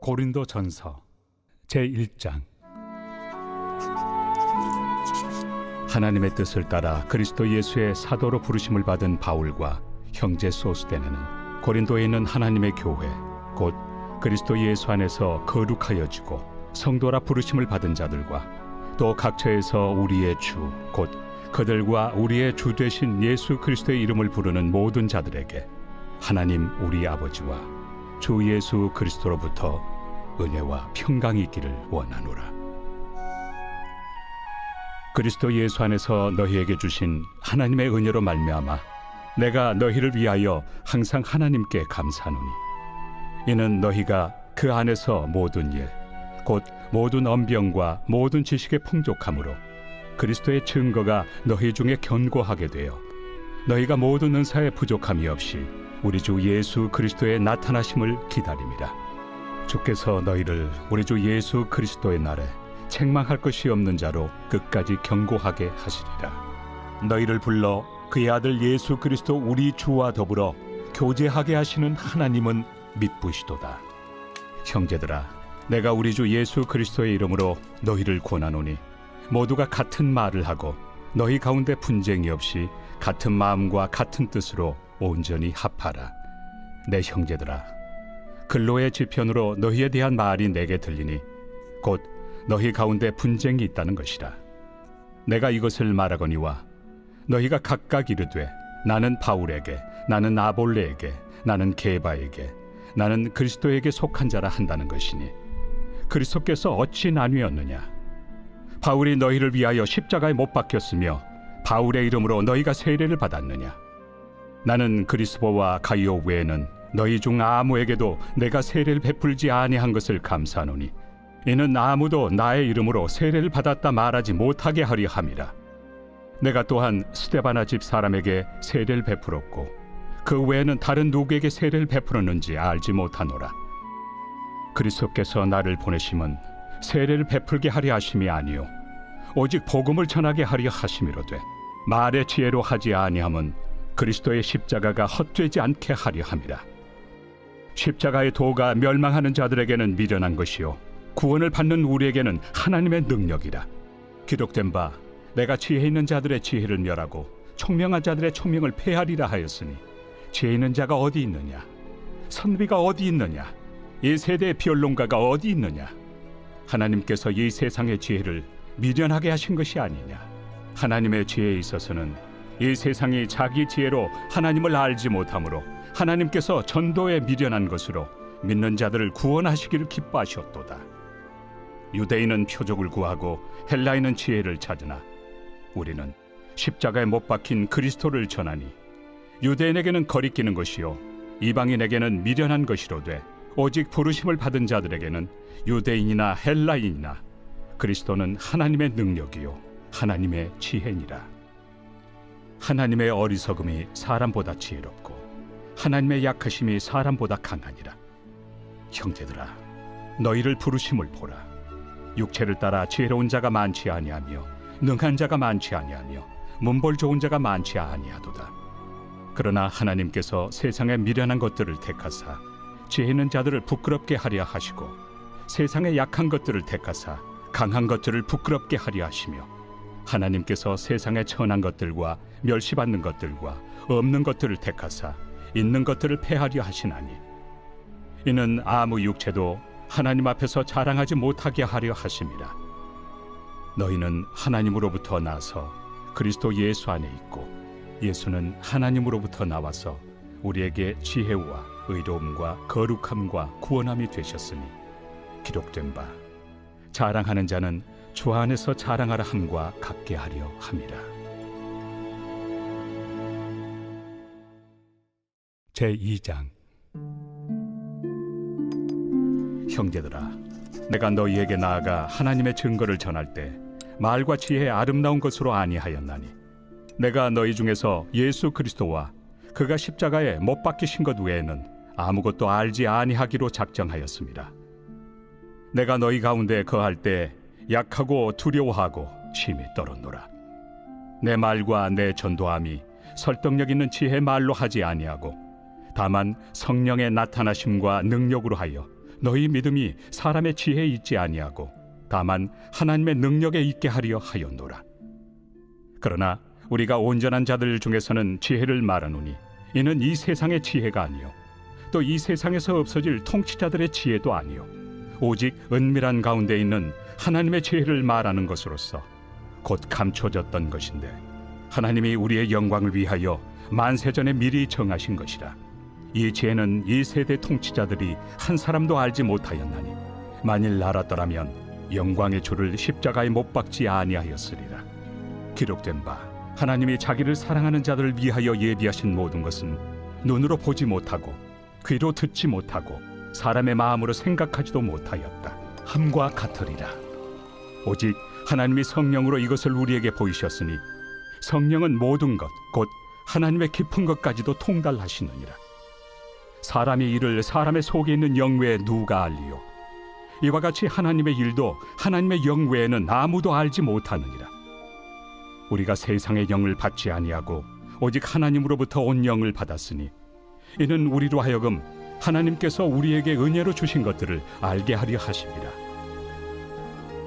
고린도전서 제1장. 하나님의 뜻을 따라 그리스도 예수의 사도로 부르심을 받은 바울과 형제 소스데네는 고린도에 있는 하나님의 교회 곧 그리스도 예수 안에서 거룩하여지고 성도라 부르심을 받은 자들과 또 각처에서 우리의 주 곧 그들과 우리의 주 되신 예수 그리스도의 이름을 부르는 모든 자들에게 하나님 우리 아버지와 주 예수 그리스도로부터 은혜와 평강이 있기를 원하노라. 그리스도 예수 안에서 너희에게 주신 하나님의 은혜로 말미암아 내가 너희를 위하여 항상 하나님께 감사하노니 이는 너희가 그 안에서 모든 일 곧 모든 언병과 모든 지식의 풍족함으로 그리스도의 증거가 너희 중에 견고하게 되어 너희가 모든 은사에 부족함이 없이 우리 주 예수 그리스도의 나타나심을 기다림이라. 주께서 너희를 우리 주 예수 그리스도의 날에 책망할 것이 없는 자로 끝까지 견고하게 하시리라. 너희를 불러 그의 아들 예수 그리스도 우리 주와 더불어 교제하게 하시는 하나님은 미쁘시도다. 형제들아, 내가 우리 주 예수 그리스도의 이름으로 너희를 권하노니 모두가 같은 말을 하고 너희 가운데 분쟁이 없이 같은 마음과 같은 뜻으로 온전히 합하라. 내 형제들아, 근로의 지편으로 너희에 대한 말이 내게 들리니 곧 너희 가운데 분쟁이 있다는 것이라. 내가 이것을 말하거니와 너희가 각각 이르되 나는 바울에게, 나는 아볼레에게, 나는 게바에게, 나는 그리스도에게 속한 자라 한다는 것이니 그리스도께서 어찌 나뉘었느냐? 바울이 너희를 위하여 십자가에 못 박혔으며 바울의 이름으로 너희가 세례를 받았느냐? 나는 그리스도와 가이오 외에는 너희 중 아무에게도 내가 세례를 베풀지 아니한 것을 감사하노니 이는 아무도 나의 이름으로 세례를 받았다 말하지 못하게 하려 함이라. 내가 또한 스데바나 집 사람에게 세례를 베풀었고 그 외에는 다른 누구에게 세례를 베풀었는지 알지 못하노라. 그리스도께서 나를 보내심은 세례를 베풀게 하려 하심이 아니요 오직 복음을 전하게 하려 하심이로되 말의 지혜로 하지 아니함은 그리스도의 십자가가 헛되지 않게 하려 함이라. 십자가의 도가 멸망하는 자들에게는 미련한 것이요 구원을 받는 우리에게는 하나님의 능력이라. 기록된 바 내가 지혜 있는 자들의 지혜를 멸하고 총명한 자들의 총명을 폐하리라 하였으니 지혜 있는 자가 어디 있느냐? 선비가 어디 있느냐? 이 세대의 변론가가 어디 있느냐? 하나님께서 이 세상의 지혜를 미련하게 하신 것이 아니냐? 하나님의 지혜에 있어서는 이 세상이 자기 지혜로 하나님을 알지 못하므로 하나님께서 전도에 미련한 것으로 믿는 자들을 구원하시기를 기뻐하셨도다. 유대인은 표적을 구하고 헬라인은 지혜를 찾으나 우리는 십자가에 못 박힌 그리스도를 전하니 유대인에게는 거리끼는 것이요 이방인에게는 미련한 것이로되 오직 부르심을 받은 자들에게는 유대인이나 헬라인이나 그리스도는 하나님의 능력이요 하나님의 지혜니라. 하나님의 어리석음이 사람보다 지혜롭고 하나님의 약하심이 사람보다 강하니라. 형제들아, 너희를 부르심을 보라. 육체를 따라 지혜로운 자가 많지 아니하며 능한 자가 많지 아니하며 문벌 좋은 자가 많지 아니하도다. 그러나 하나님께서 세상의 미련한 것들을 택하사 지혜 있는 자들을 부끄럽게 하려 하시고 세상의 약한 것들을 택하사 강한 것들을 부끄럽게 하려 하시며 하나님께서 세상의 천한 것들과 멸시받는 것들과 없는 것들을 택하사 있는 것들을 폐하려 하시나니 이는 아무 육체도 하나님 앞에서 자랑하지 못하게 하려 하심이라. 너희는 하나님으로부터 나서 그리스도 예수 안에 있고 예수는 하나님으로부터 나와서 우리에게 지혜와 의로움과 거룩함과 구원함이 되셨으니 기록된 바 자랑하는 자는 주 안에서 자랑하라 함과 같게 하려 함이라. 제2장. 형제들아, 내가 너희에게 나아가 하나님의 증거를 전할 때 말과 지혜의 아름다운 것으로 아니하였나니 내가 너희 중에서 예수 그리스도와 그가 십자가에 못 박히신 것 외에는 아무것도 알지 아니하기로 작정하였습니다. 내가 너희 가운데 거할 때 약하고 두려워하고 심히 떨었노라. 내 말과 내 전도함이 설득력 있는 지혜 말로 하지 아니하고 다만 성령의 나타나심과 능력으로 하여 너희 믿음이 사람의 지혜에 있지 아니하고 다만 하나님의 능력에 있게 하려 하였노라. 그러나 우리가 온전한 자들 중에서는 지혜를 말하노니 이는 이 세상의 지혜가 아니요 또 이 세상에서 없어질 통치자들의 지혜도 아니요 오직 은밀한 가운데 있는 하나님의 지혜를 말하는 것으로서 곧 감춰졌던 것인데 하나님이 우리의 영광을 위하여 만세전에 미리 정하신 것이라. 이 지혜는 이 세대 통치자들이 한 사람도 알지 못하였나니 만일 알았더라면 영광의 주를 십자가에 못 박지 아니하였으리라. 기록된 바 하나님이 자기를 사랑하는 자들을 위하여 예비하신 모든 것은 눈으로 보지 못하고 귀로 듣지 못하고 사람의 마음으로 생각하지도 못하였다 함과 같으리라. 오직 하나님이 성령으로 이것을 우리에게 보이셨으니 성령은 모든 것 곧 하나님의 깊은 것까지도 통달하시느니라. 사람의 일을 사람의 속에 있는 영 외에 누가 알리요? 이와 같이 하나님의 일도 하나님의 영 외에는 아무도 알지 못하느니라. 우리가 세상의 영을 받지 아니하고 오직 하나님으로부터 온 영을 받았으니 이는 우리로 하여금 하나님께서 우리에게 은혜로 주신 것들을 알게 하려 하심이라.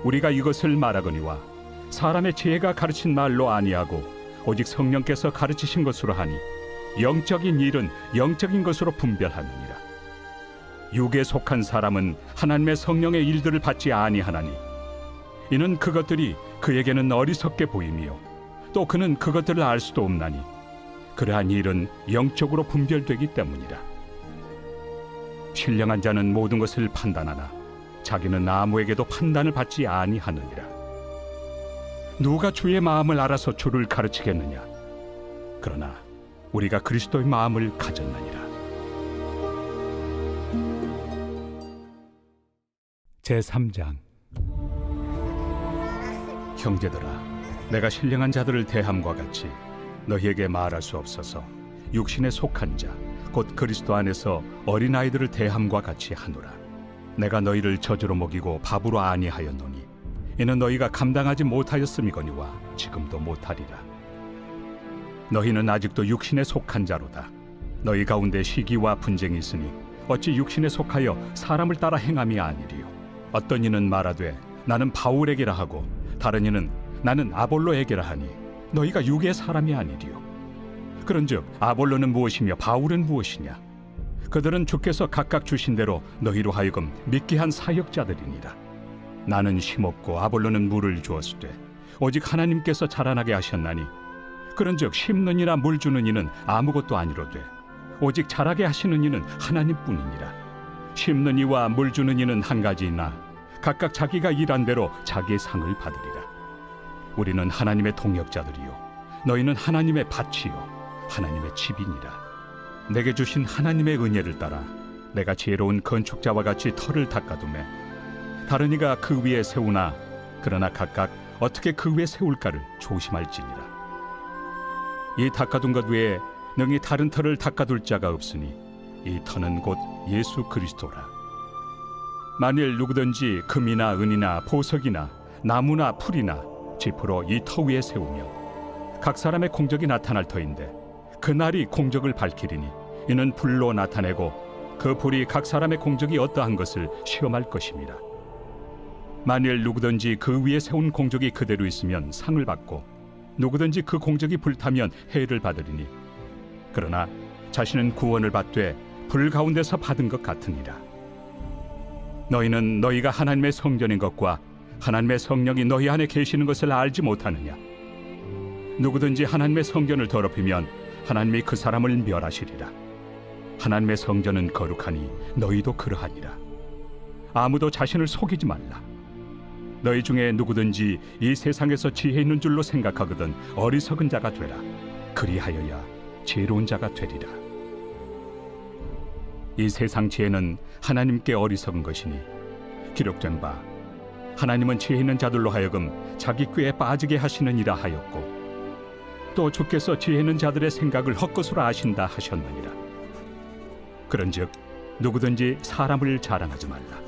우리가 이것을 말하거니와 사람의 지혜가 가르친 말로 아니하고 오직 성령께서 가르치신 것으로 하니 영적인 일은 영적인 것으로 분별하느니라. 육에 속한 사람은 하나님의 성령의 일들을 받지 아니하나니 이는 그것들이 그에게는 어리석게 보이며 또 그는 그것들을 알 수도 없나니 그러한 일은 영적으로 분별되기 때문이라. 신령한 자는 모든 것을 판단하나 자기는 아무에게도 판단을 받지 아니하느니라. 누가 주의 마음을 알아서 주를 가르치겠느냐? 그러나 우리가 그리스도의 마음을 가졌느니라. 제3장. 형제들아, 내가 신령한 자들을 대함과 같이 너희에게 말할 수 없어서 육신에 속한 자 곧 그리스도 안에서 어린아이들을 대함과 같이 하노라. 내가 너희를 저주로 먹이고 밥으로 아니하였노니 이는 너희가 감당하지 못하였음이거니와 지금도 못하리라. 너희는 아직도 육신에 속한 자로다. 너희 가운데 시기와 분쟁이 있으니 어찌 육신에 속하여 사람을 따라 행함이 아니리요. 어떤 이는 말하되 나는 바울에게라 하고 다른 이는 나는 아볼로에게라 하니 너희가 육의 사람이 아니리요. 그런즉 아볼로는 무엇이며 바울은 무엇이냐? 그들은 주께서 각각 주신 대로 너희로 하여금 믿게 한 사역자들이니라. 나는 심었고 아볼로는 물을 주었으되 오직 하나님께서 자라나게 하셨나니 그런즉 심는 이나 물 주는 이는 아무것도 아니로되 오직 자라게 하시는 이는 하나님뿐이니라. 심는 이와 물 주는 이는 한 가지이나 각각 자기가 일한 대로 자기의 상을 받으리라. 우리는 하나님의 동역자들이요 너희는 하나님의 밭이요 하나님의 집이니라. 내게 주신 하나님의 은혜를 따라 내가 지혜로운 건축자와 같이 터를 닦아두매 다른 이가 그 위에 세우나 그러나 각각 어떻게 그 위에 세울까를 조심할지니라. 이 닦아둔 것 외에 능히 다른 터를 닦아둘 자가 없으니 이 터는 곧 예수 그리스도라. 만일 누구든지 금이나 은이나 보석이나 나무나 풀이나 지푸로 이 터 위에 세우면 각 사람의 공적이 나타날 터인데 그날이 공적을 밝히리니 이는 불로 나타내고 그 불이 각 사람의 공적이 어떠한 것을 시험할 것입니다. 만일 누구든지 그 위에 세운 공적이 그대로 있으면 상을 받고 누구든지 그 공적이 불타면 해를 받으리니 그러나 자신은 구원을 받되 불 가운데서 받은 것 같으니라. 너희는 너희가 하나님의 성전인 것과 하나님의 성령이 너희 안에 계시는 것을 알지 못하느냐? 누구든지 하나님의 성전을 더럽히면 하나님이 그 사람을 멸하시리라. 하나님의 성전은 거룩하니 너희도 그러하니라. 아무도 자신을 속이지 말라. 너희 중에 누구든지 이 세상에서 지혜 있는 줄로 생각하거든 어리석은 자가 되라. 그리하여야 지혜로운 자가 되리라. 이 세상 지혜는 하나님께 어리석은 것이니 기록된 바 하나님은 지혜 있는 자들로 하여금 자기 꾀에 빠지게 하시느니라 하였고 또 주께서 지혜 있는 자들의 생각을 헛것으로 아신다 하셨느니라. 그런즉 누구든지 사람을 자랑하지 말라.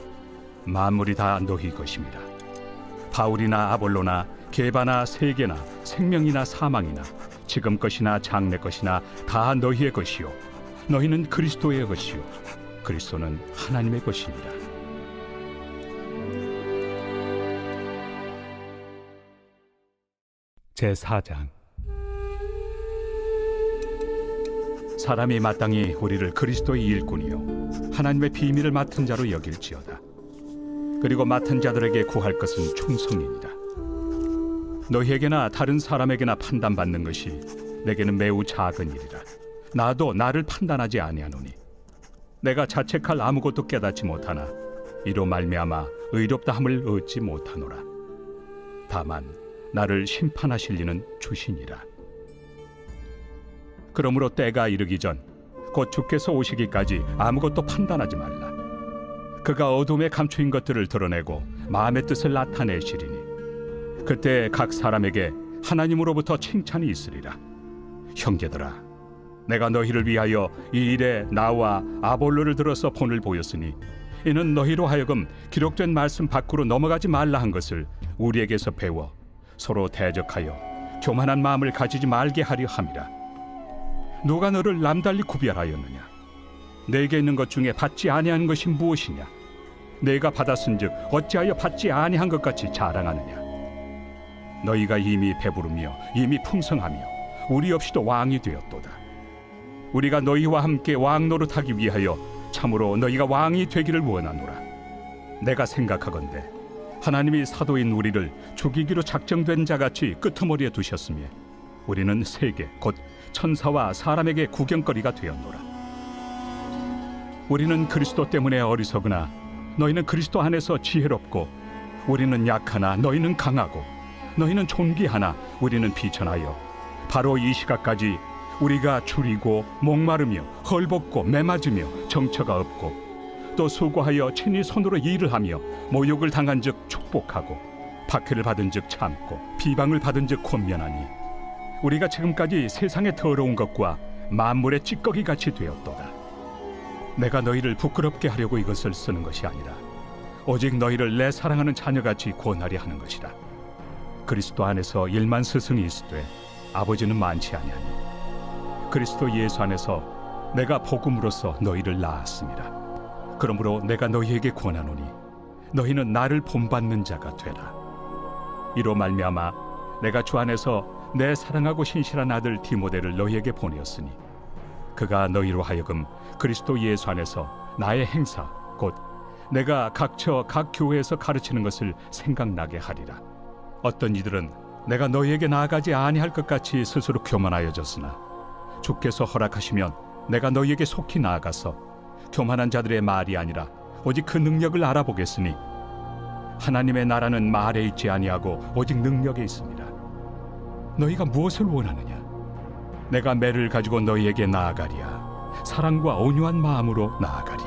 만물이 다 너희 것입니다. 바울이나 아볼로나 게바나 세계나 생명이나 사망이나 지금 것이나 장래 것이나 다 너희의 것이요 너희는 그리스도의 것이요 그리스도는 하나님의 것이니라. 제4장. 사람이 마땅히 우리를 그리스도의 일꾼이요 하나님의 비밀을 맡은 자로 여길지어다. 그리고 맡은 자들에게 구할 것은 충성이니라. 너희에게나 다른 사람에게나 판단받는 것이 내게는 매우 작은 일이라. 나도 나를 판단하지 아니하노니 내가 자책할 아무것도 깨닫지 못하나 이로 말미암아 의롭다함을 얻지 못하노라. 다만 나를 심판하실 이는 주시니라. 그러므로 때가 이르기 전 곧 주께서 오시기까지 아무것도 판단하지 말라. 그가 어둠에 감추인 것들을 드러내고 마음의 뜻을 나타내시리니 그때 각 사람에게 하나님으로부터 칭찬이 있으리라. 형제들아, 내가 너희를 위하여 이 일에 나와 아볼로를 들어서 본을 보였으니 이는 너희로 하여금 기록된 말씀 밖으로 넘어가지 말라 한 것을 우리에게서 배워 서로 대적하여 교만한 마음을 가지지 말게 하려 함이라. 누가 너를 남달리 구별하였느냐? 내게 있는 것 중에 받지 아니한 것이 무엇이냐? 내가 받았은즉 어찌하여 받지 아니한 것 같이 자랑하느냐? 너희가 이미 배부르며 이미 풍성하며 우리 없이도 왕이 되었도다. 우리가 너희와 함께 왕 노릇하기 위하여 참으로 너희가 왕이 되기를 원하노라. 내가 생각하건대 하나님이 사도인 우리를 죽이기로 작정된 자같이 끄트머리에 두셨으며 우리는 세계 곧 천사와 사람에게 구경거리가 되었노라. 우리는 그리스도 때문에 어리석으나 너희는 그리스도 안에서 지혜롭고 우리는 약하나 너희는 강하고 너희는 존귀하나 우리는 비천하여 바로 이 시각까지 우리가 줄이고 목마르며 헐벗고 매맞으며 정처가 없고 또 수고하여 친히 손으로 일을 하며 모욕을 당한 즉 축복하고 박해를 받은 즉 참고 비방을 받은 즉 권면하니 우리가 지금까지 세상의 더러운 것과 만물의 찌꺼기 같이 되었도다. 내가 너희를 부끄럽게 하려고 이것을 쓰는 것이 아니라 오직 너희를 내 사랑하는 자녀같이 권하려 하는 것이라. 그리스도 안에서 1만 스승이 있으되 아버지는 많지 아니하니 그리스도 예수 안에서 내가 복음으로써 너희를 낳았습니다. 그러므로 내가 너희에게 권하노니 너희는 나를 본받는 자가 되라. 이로 말미암아 내가 주 안에서 내 사랑하고 신실한 아들 디모데를 너희에게 보내었으니 그가 너희로 하여금 그리스도 예수 안에서 나의 행사 곧 내가 각처 각 교회에서 가르치는 것을 생각나게 하리라. 어떤 이들은 내가 너희에게 나아가지 아니할 것 같이 스스로 교만하여졌으나 주께서 허락하시면 내가 너희에게 속히 나아가서 교만한 자들의 말이 아니라 오직 그 능력을 알아보겠으니 하나님의 나라는 말에 있지 아니하고 오직 능력에 있습니다. 너희가 무엇을 원하느냐? 내가 매를 가지고 너희에게 나아가리야. 사랑과 온유한 마음으로 나아가리야.